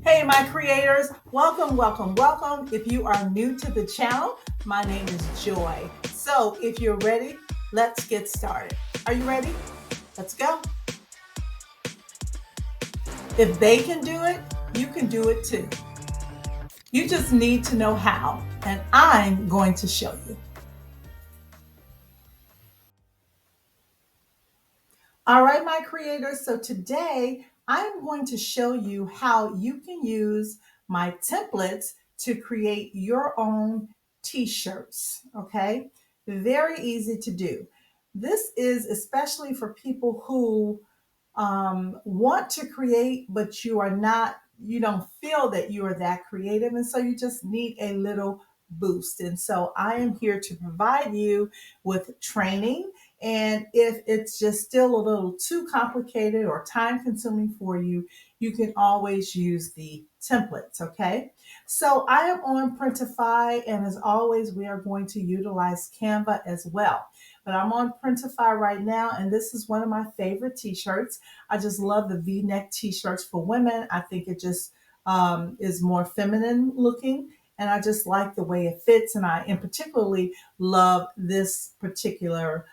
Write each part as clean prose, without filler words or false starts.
Hey, my creators, welcome, welcome, welcome. If you are new to the channel, my name is Joy. So, if you're ready, let's get started. Are you ready? Let's go. If they can do it, you can do it too. You just need to know how, and I'm going to show you. All right, my creators. So today I'm going to show you how you can use my templates to create your own t-shirts. Okay, very easy to do. This is especially for people who want to create, but you don't feel that you are that creative. And so you just need a little boost. And so I am here to provide you with training. And if it's just still a little too complicated or time consuming for you, you can always use the templates. Okay. So I am on Printify. And as always, we are going to utilize Canva as well. But I'm on Printify right now, and this is one of my favorite t-shirts. I just love the V-neck t-shirts for women. I think it just is more feminine looking, and I just like the way it fits. And I, in particularly, love this particular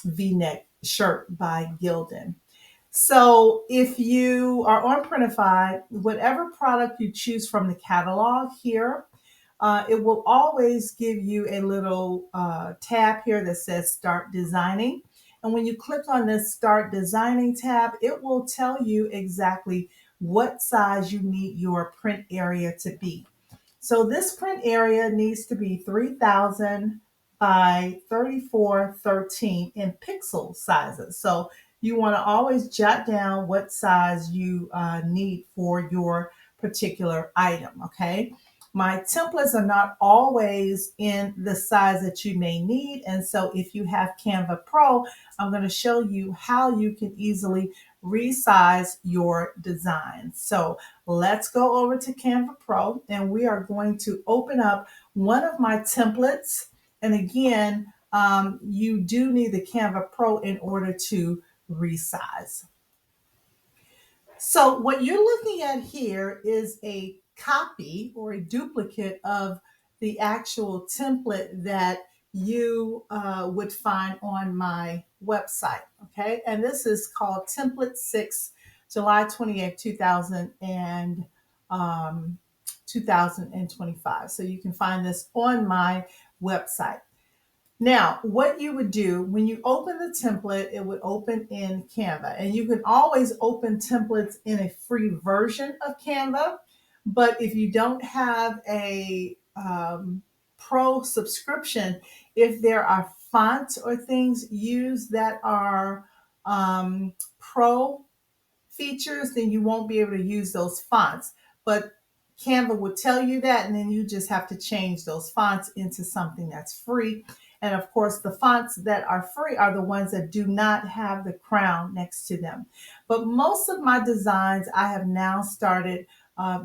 V-neck shirt by Gildan. So if you are on Printify, whatever product you choose from the catalog here, it will always give you a little tab here that says Start Designing. And when you click on this Start Designing tab, it will tell you exactly what size you need your print area to be. So this print area needs to be 3000 by 3413 in pixel sizes. So you want to always jot down what size you need for your particular item, okay? My templates are not always in the size that you may need. And so if you have Canva Pro, I'm going to show you how you can easily resize your design. So let's go over to Canva Pro, and we are going to open up one of my templates. And again, you do need the Canva Pro in order to resize. So what you're looking at here is a copy or a duplicate of the actual template that you would find on my website. Okay, and this is called Template 6, July 28th, um, 2025. So you can find this on my website. Now, what you would do when you open the template, it would open in Canva. And you can always open templates in a free version of Canva. But if you don't have a pro subscription, if there are fonts or things used that are pro features, then you won't be able to use those fonts. But Canva will tell you that, and then you just have to change those fonts into something that's free. And of course, the fonts that are free are the ones that do not have the crown next to them. But most of my designs, I have now started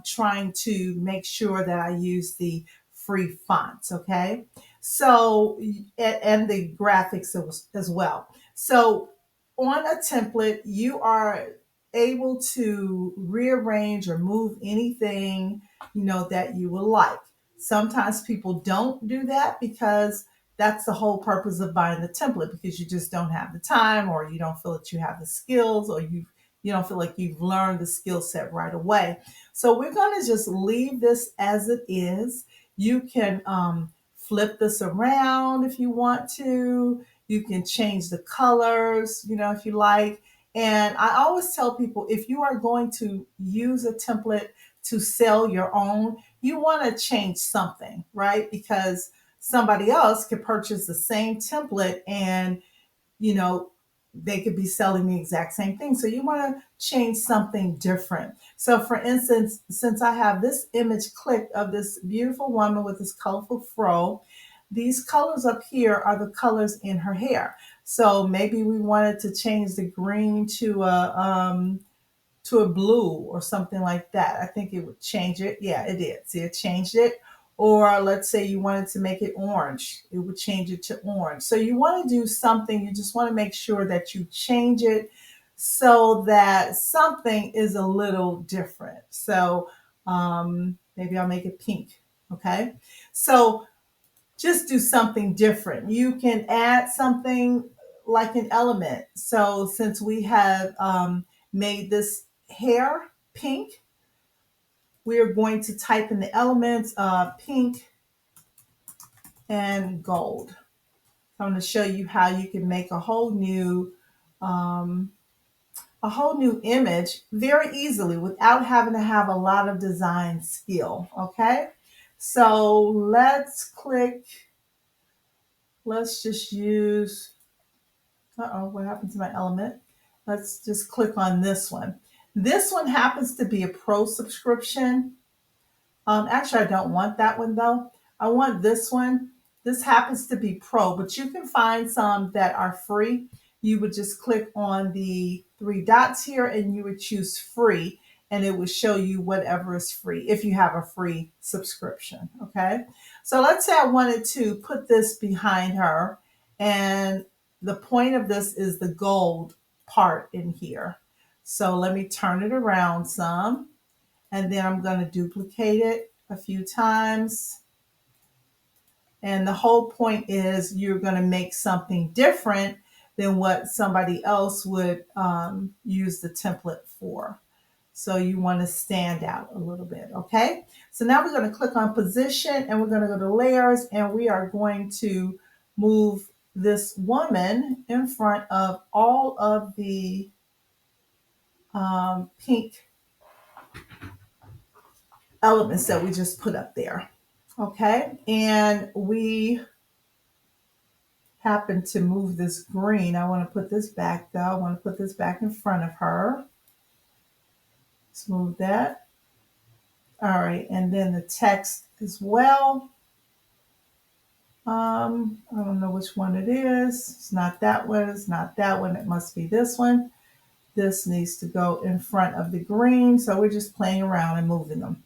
trying to make sure that I use the free fonts, okay? So, and the graphics as well. So, on a template, you are able to rearrange or move anything that you will like. Sometimes people don't do that because that's the whole purpose of buying the template, because you just don't have the time, or you don't feel that you have the skills, or you don't feel like you've learned the skill set right away. So we're going to just leave this as it is. You can flip this around if you want to. You can change the colors, if you like. And I always tell people, if you are going to use a template to sell your own, you want to change something, right? Because somebody else could purchase the same template and, you know, they could be selling the exact same thing. So you want to change something different. So for instance, since I have this image clicked of this beautiful woman with this colorful fro, these colors up here are the colors in her hair. So maybe we wanted to change the green to a blue or something like that. I think it would change it. Yeah, it did. See, it changed it. Or let's say you wanted to make it orange, it would change it to orange. So you want to do something, you just want to make sure that you change it so that something is a little different. So maybe I'll make it pink. Okay. So just do something different. You can add something like an element. So since we have made this hair pink, we are going to type in the elements pink and gold. So I'm going to show you how you can make um, a whole new image very easily without having to have a lot of design skill. Okay, so let's just use, what happened to my element? Let's just click on this one. This one happens to be a pro subscription. Actually, I don't want that one though. I want this one. This happens to be pro, but you can find some that are free. You would just click on the three dots here and you would choose free, and it would show you whatever is free if you have a free subscription. Okay. So let's say I wanted to put this behind her, and the point of this is the gold part in here. So let me turn it around some, and then I'm going to duplicate it a few times. And the whole point is you're going to make something different than what somebody else would use the template for. So you want to stand out a little bit, okay? So now we're going to click on position, and we're going to go to layers, and we are going to move this woman in front of all of the pink elements that we just put up there. Okay, and we happen to move this green. I want to put this back though. I want to put this back in front of her. Let's move that. All right, and then the text as well. I don't know which one it is. It's not that one. It's not that one. It must be this one. This needs to go in front of the green. So we're just playing around and moving them.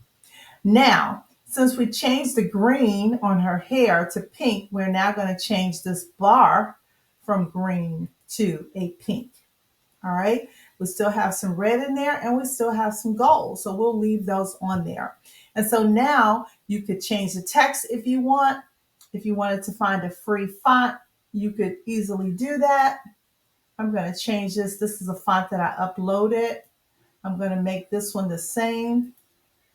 Now, since we changed the green on her hair to pink, we're now going to change this bar from green to a pink. All right. We still have some red in there, and we still have some gold. So we'll leave those on there. And so now you could change the text if you want. If you wanted to find a free font, you could easily do that. I'm going to change this. This is a font that I uploaded. I'm going to make this one the same.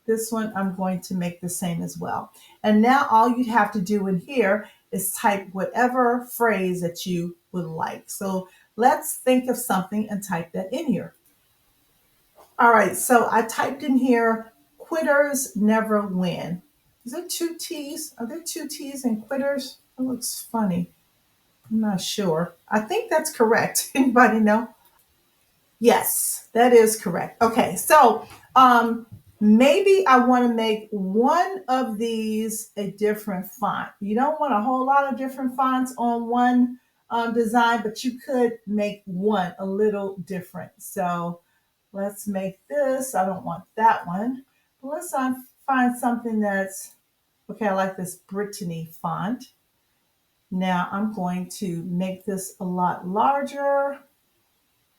This one I'm going to make the same as well. And now all you'd have to do in here is type whatever phrase that you would like. So let's think of something and type that in here. All right, so I typed in here, quitters never win. Is there two T's? Are there two T's in quitters? It looks funny. I'm not sure. I think that's correct. Anybody know? Yes, that is correct. Okay, so maybe I want to make one of these a different font. You don't want a whole lot of different fonts on one design, but you could make one a little different. So let's make this. I don't want that one. But let's find something that's, okay, I like this Brittany font. Now I'm going to make this a lot larger.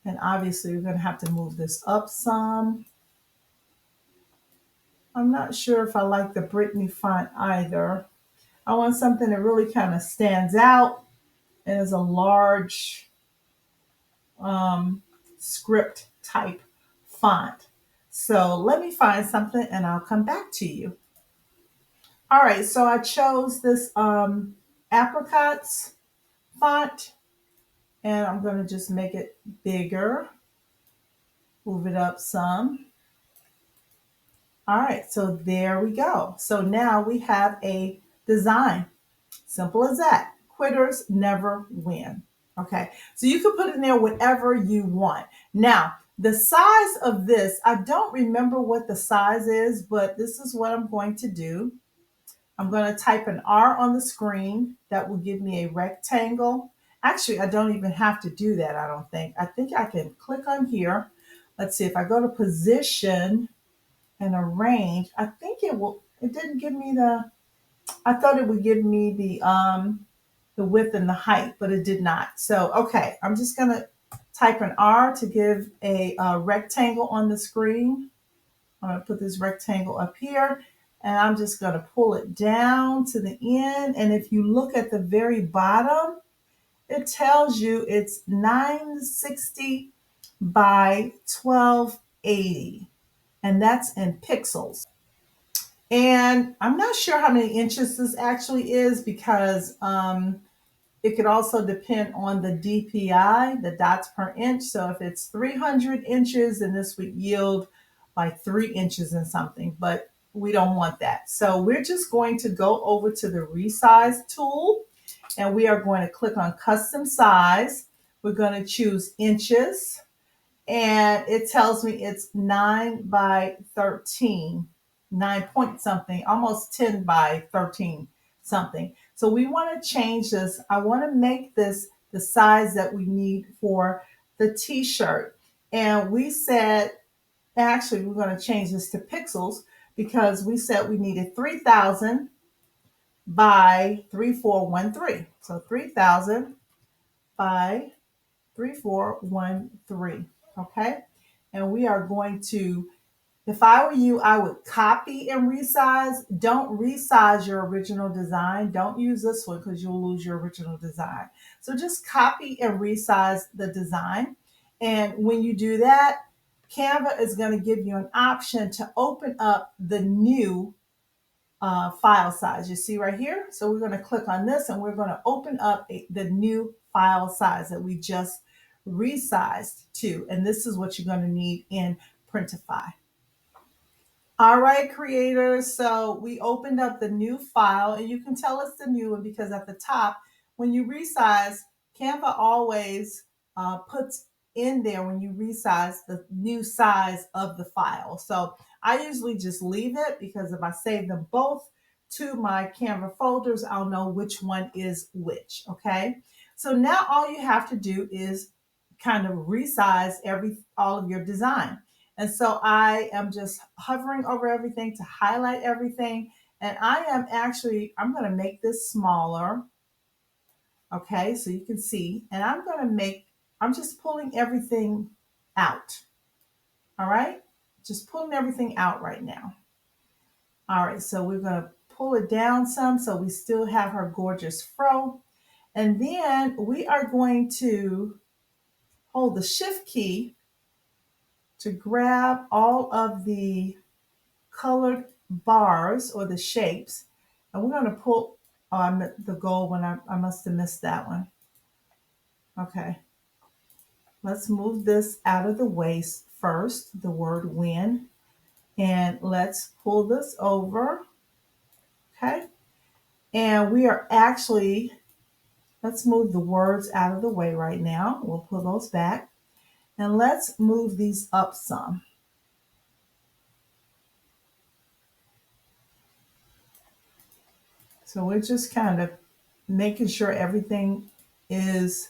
And obviously we're going to have to move this up some. I'm not sure if I like the Brittany font either. I want something that really kind of stands out and is a large script type font. So let me find something and I'll come back to you. All right, so I chose this apricots font, and I'm going to just make it bigger, move it up some. All right, so there we go. So now we have a design. Simple as that. Quitters never win. Okay, so you can put in there whatever you want. Now, the size of this, I don't remember what the size is, but this is what I'm going to do. I'm going to type an R on the screen. That will give me a rectangle. Actually, I don't even have to do that, I don't think. I think I can click on here. Let's see, if I go to position and arrange, I think it didn't give me I thought it would give me the width and the height, but it did not. So, okay, I'm just going to type an R to give a rectangle on the screen. I'm going to put this rectangle up here, and I'm just going to pull it down to the end. And if you look at the very bottom, it tells you it's 960 by 1280, and that's in pixels. And I'm not sure how many inches this actually is because it could also depend on the DPI, the dots per inch. So if it's 300 inches, then this would yield like 3 inches and something, but we don't want that. So we're just going to go over to the resize tool, and we are going to click on custom size. We're going to choose inches, and it tells me it's 9 by 13, 9 point something, almost 10 by 13 something. So we want to change this. I want to make this the size that we need for the t-shirt. And we said, actually, we're going to change this to pixels because we said we needed 3000 by 3413. So 3000 by 3413. Okay. And we are going to, if I were you, I would copy and resize. Don't resize your original design. Don't use this one because you'll lose your original design. So just copy and resize the design. And when you do that, Canva is going to give you an option to open up the new file size. You see right here? So we're going to click on this, and we're going to open up the new file size that we just resized to. And this is what you're going to need in Printify. All right, creators. So we opened up the new file, and you can tell it's the new one because at the top, when you resize, Canva always puts in there when you resize the new size of the file. So I usually just leave it because if I save them both to my Canva folders, I'll know which one is which. Okay. So now all you have to do is kind of resize all of your design. And so I am just hovering over everything to highlight everything. And I'm going to make this smaller. Okay, so you can see. And I'm just pulling everything out. All right, just pulling everything out right now. All right, so we're going to pull it down some so we still have her gorgeous fro. And then we are going to hold the shift key to grab all of the colored bars or the shapes. And we're going to pull on the gold one. I must have missed that one. Okay. Let's move this out of the way first, the word win. And let's pull this over. Okay. And we are actually, let's move the words out of the way right now. We'll pull those back. And let's move these up some. So we're just kind of making sure everything is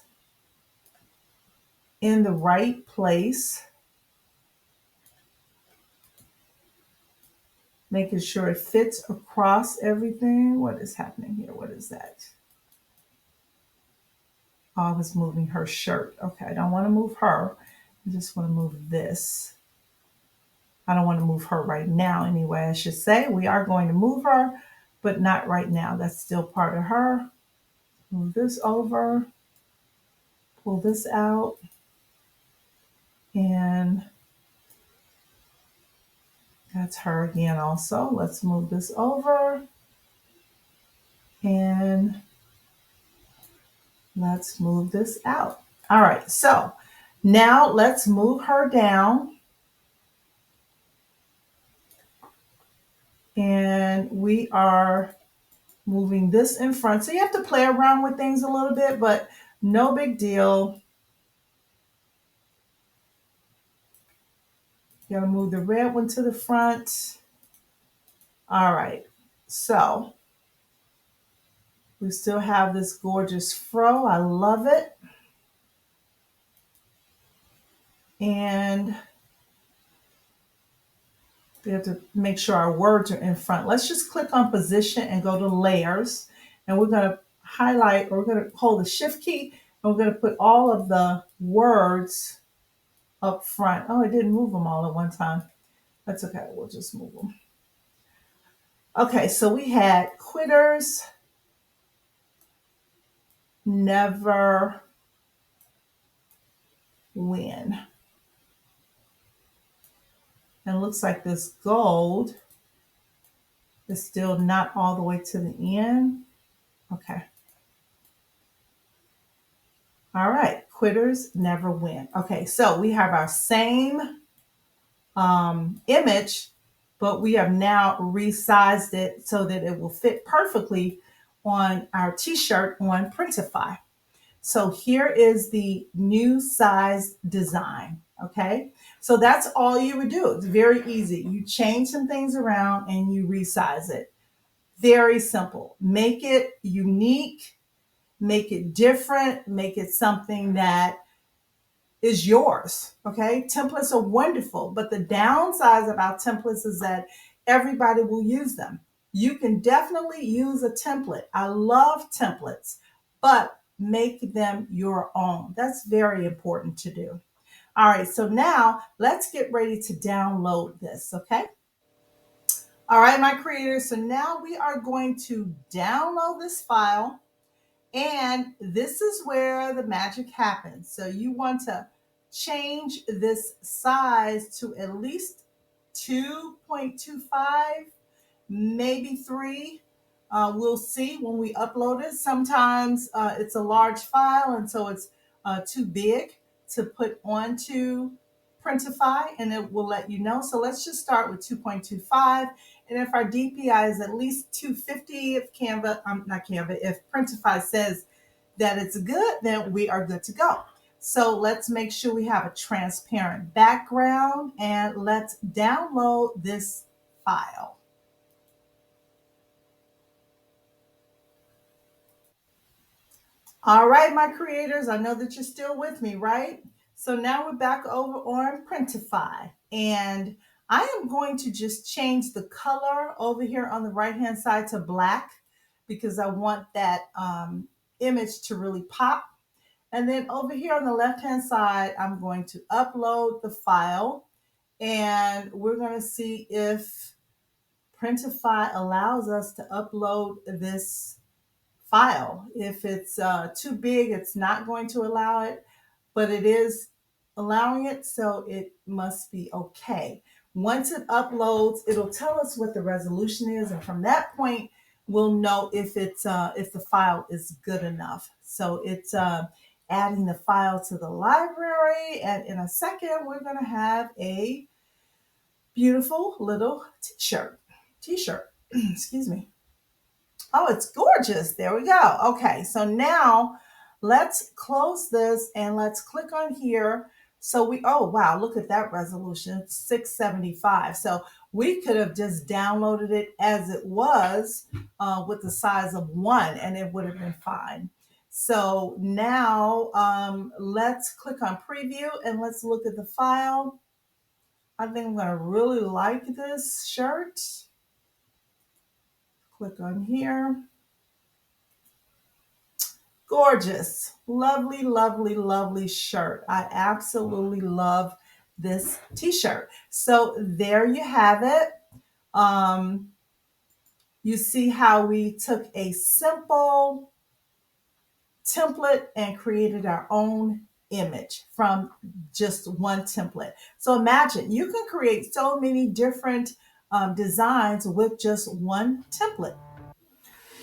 in the right place. Making sure it fits across everything. What is happening here? What is that? Oh, I was moving her shirt. Okay, I don't want to move her. I just want to move this. I don't want to move her right now anyway, I should say. We are going to move her, but not right now. That's still part of her. Move this over. Pull this out. And that's her again also. Let's move this over. And let's move this out. All right, so now let's move her down. And we are moving this in front. So you have to play around with things a little bit, but no big deal. You gotta move the red one to the front. All right, so we still have this gorgeous fro. I love it. And we have to make sure our words are in front. Let's just click on position and go to layers. And we're going to highlight, or we're going to hold the shift key, and we're going to put all of the words up front. Oh, I didn't move them all at one time. That's okay. We'll just move them. Okay, so we had quitters never win. And it looks like this gold is still not all the way to the end. Okay. All right. Quitters never win. Okay, so we have our same image, but we have now resized it so that it will fit perfectly on our t-shirt on Printify. So here is the new size design. Okay, so that's all you would do. It's very easy. You change some things around and you resize it. Very simple. Make it unique, make it different, make it something that is yours. Okay, templates are wonderful, but the downside about templates is that everybody will use them. You can definitely use a template. I love templates, but make them your own. That's very important to do. All right, so now let's get ready to download this. Okay. All right, my creators. So now we are going to download this file. And this is where the magic happens. So you want to change this size to at least 2.25, maybe 3. We'll see when we upload it. Sometimes it's a large file, and so it's too big to put onto Printify, and it will let you know. So let's just start with 2.25. And if our DPI is at least 250, if Canva, not Canva, if Printify says that it's good, then we are good to go. So let's make sure we have a transparent background, and let's download this file. All right, my creators, I know that you're still with me, right? So now we're back over on Printify, and I am going to just change the color over here on the right-hand side to black because I want that image to really pop. And then over here on the left-hand side, I'm going to upload the file, and we're going to see if Printify allows us to upload this file. If it's too big, it's not going to allow it, but it is allowing it, so it must be okay. Once it uploads, it'll tell us what the resolution is, and from that point, we'll know if the file is good enough. So it's adding the file to the library, and in a second, we're going to have a beautiful little t-shirt. Excuse me. Oh, it's gorgeous. There we go. Okay, so now let's close this and let's click on here. So oh wow, look at that resolution. It's 675. So we could have just downloaded it as it was with the size of 1, and it would have been fine. So now let's click on preview and let's look at the file. I think I'm going to really like this shirt. Click on here. Gorgeous, lovely, lovely, lovely shirt. I absolutely love this t-shirt. So there you have it. You see how we took a simple template and created our own image from just one template. So imagine you can create so many different designs with just one template.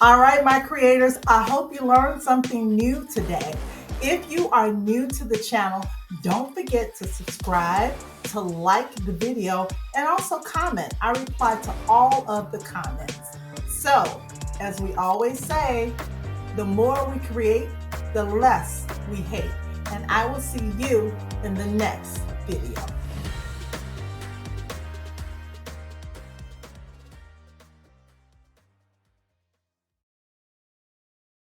All right, my creators, I hope you learned something new today. If you are new to the channel, don't forget to subscribe, to like the video, and also comment. I reply to all of the comments. So, as we always say, the more we create, the less we hate. And I will see you in the next video.